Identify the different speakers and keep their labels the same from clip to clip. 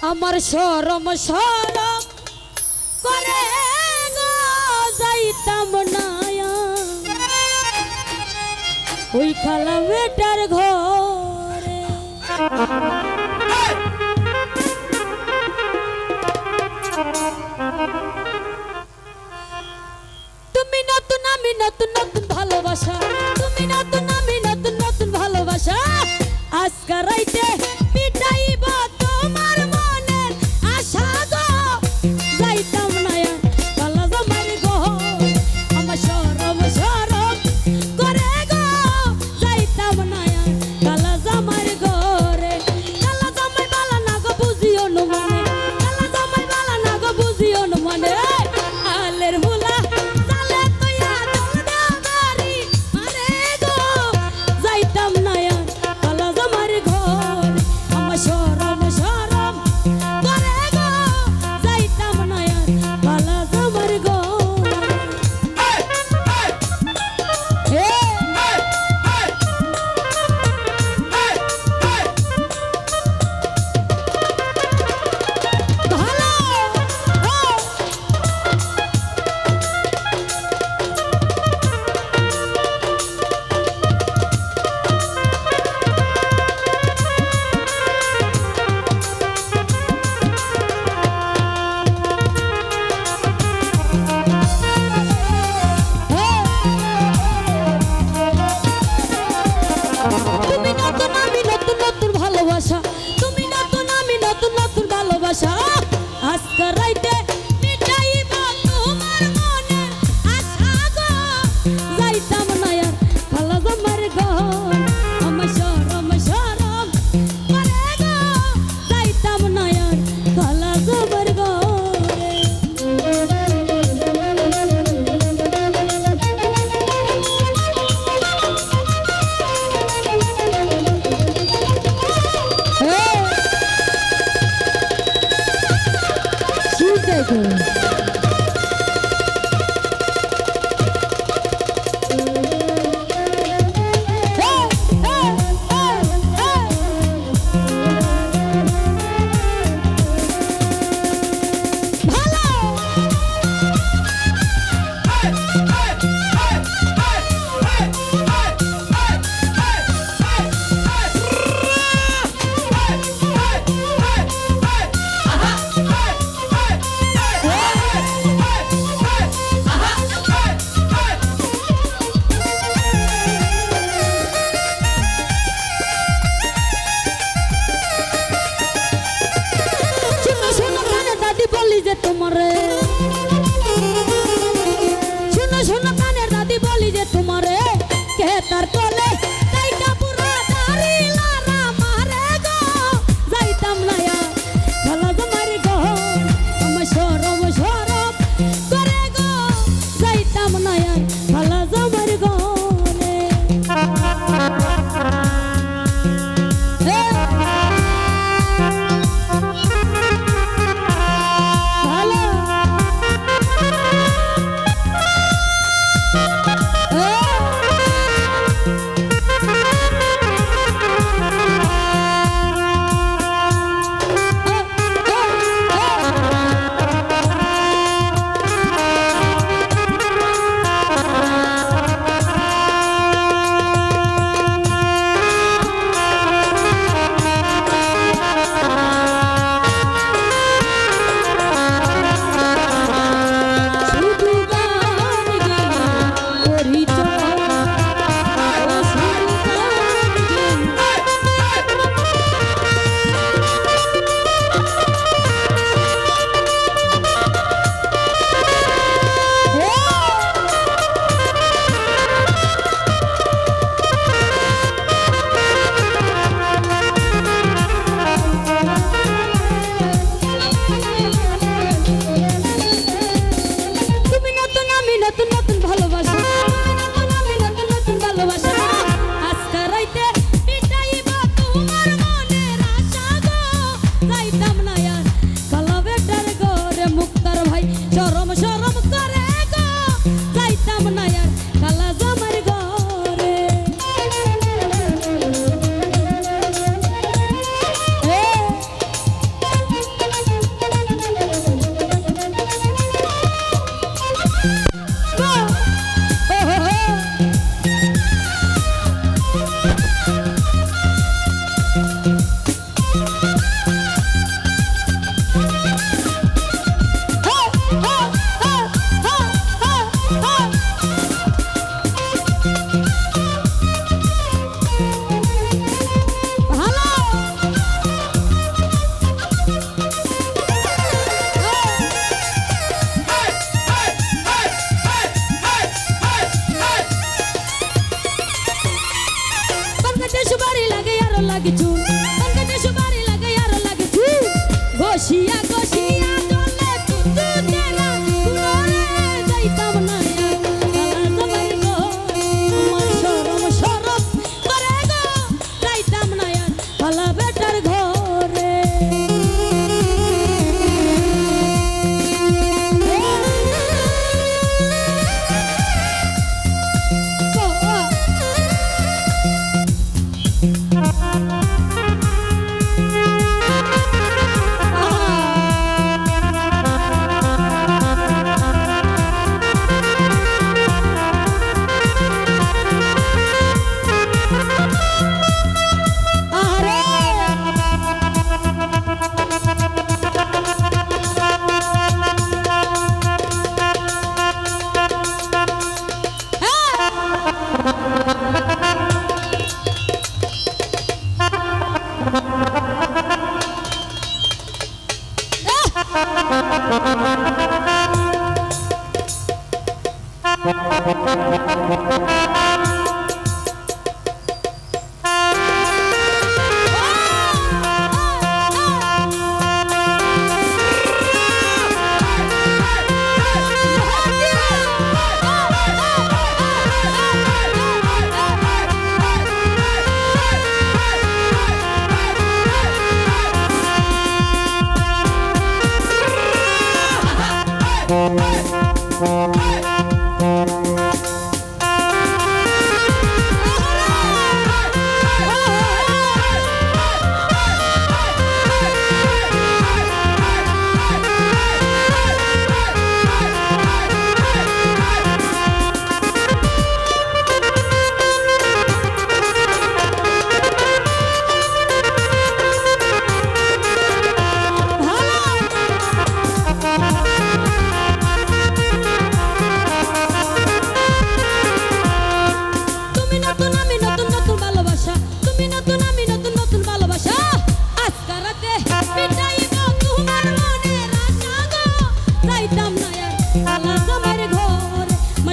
Speaker 1: আমার শরম শরম করে গো যাইতাম না ওই খালা বেটার ঘরে। তুমি নতুন আমি নতুন নতুন ভালোবাসা, তুমি নতুন আমি নতুন নতুন ভালোবাসা, আজকে রাইতে পিটাইব তোমার মনের আশা গো যাইতাম না কালা জামাই গো। আমার শরম শরম করে গো যাইতাম না কালা জামাই ঘরে। কালা জামাই বালা না গো বুঝিও ন মানে, কালা জামাই বালা না গো বুঝিও ন মানে, আলের ভুলা চালে তৈয়া দল দেও বাড়ি মানে গো যাইতাম না কালা জামাই ঘর। আমার শরম শরম করে গো যাইতাম না কালা জামাই ঘর। তুমি নতুন আমি নতুন নতুন ভালোবাসা, তুমি নতুন আমি নতুন নতুন ভালোবাসা, আজকে রাইতে মিটাইব তোমার মনের আশা গো যাইতাম না কালা জামাই ঘর। আমার শরম শরম করে গো যাইতাম না কালা জামাই ঘরে।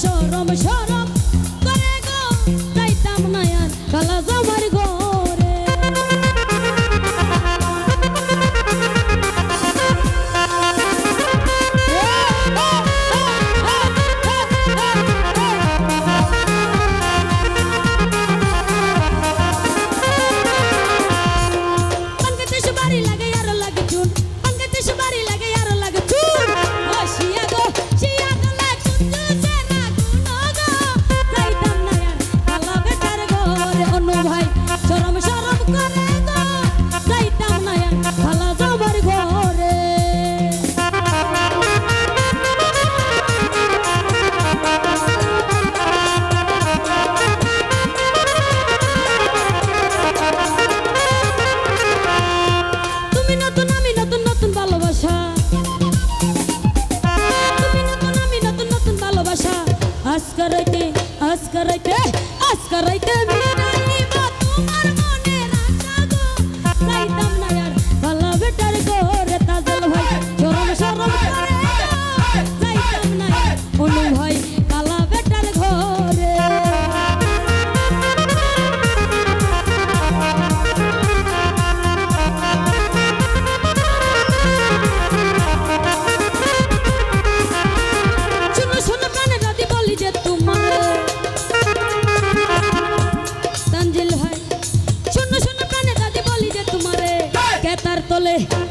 Speaker 1: শরম শরম করে গো যাইতাম না আর কালা জামার ঘরে পাঙ্গাতে সুবারি লাগে আর লাগে চুন পাঙ্গাতে সুবারি লাগে আর লাগে চুন ও শিয়া গো শিয়া গো শরম শরম করে গো যাইতাম না খালা যাবার ঘরে তুমি নতুন আমি নতুন নতুন ভালোবাসা তুমি নতুন আমি নতুন নতুন ভালোবাসা আজকে রাইতে আজকে রাইতে আজকে রাইতে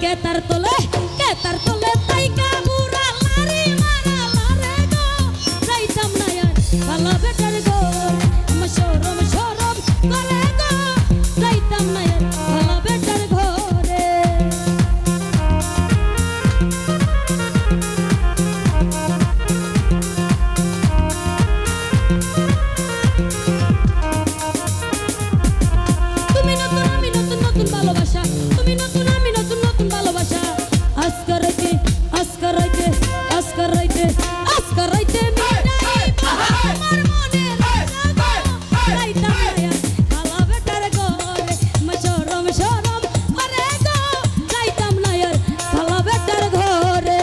Speaker 1: কেতার তোলে কেতার তোলে তাই কাবুরা লারি মারা লারে গো যাইতাম না আর ভালো বেটার গো শরম শরম করে গো যাইতাম না আর ভালো বেটার ঘরে তুমি নতুন আমি নতুন নতুন ভালোবাসা তুমি নতুন আমি নতুন নতুন ভালোবাসা আজকে রাইতে আজকে রাইতে আজকে রাইতে আজকে রাইতে মিটাই আমার মনে রাইতাম না খালা বেটার ঘরে শরম শরম করে গো যাইতাম না আর খালা বেটার ঘরে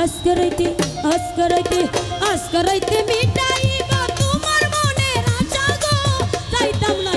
Speaker 1: আজকে রাইতে আজকে রাইতে আজকে রাইতে মিটাইবা তোমার মনের আশা গো যাইতাম না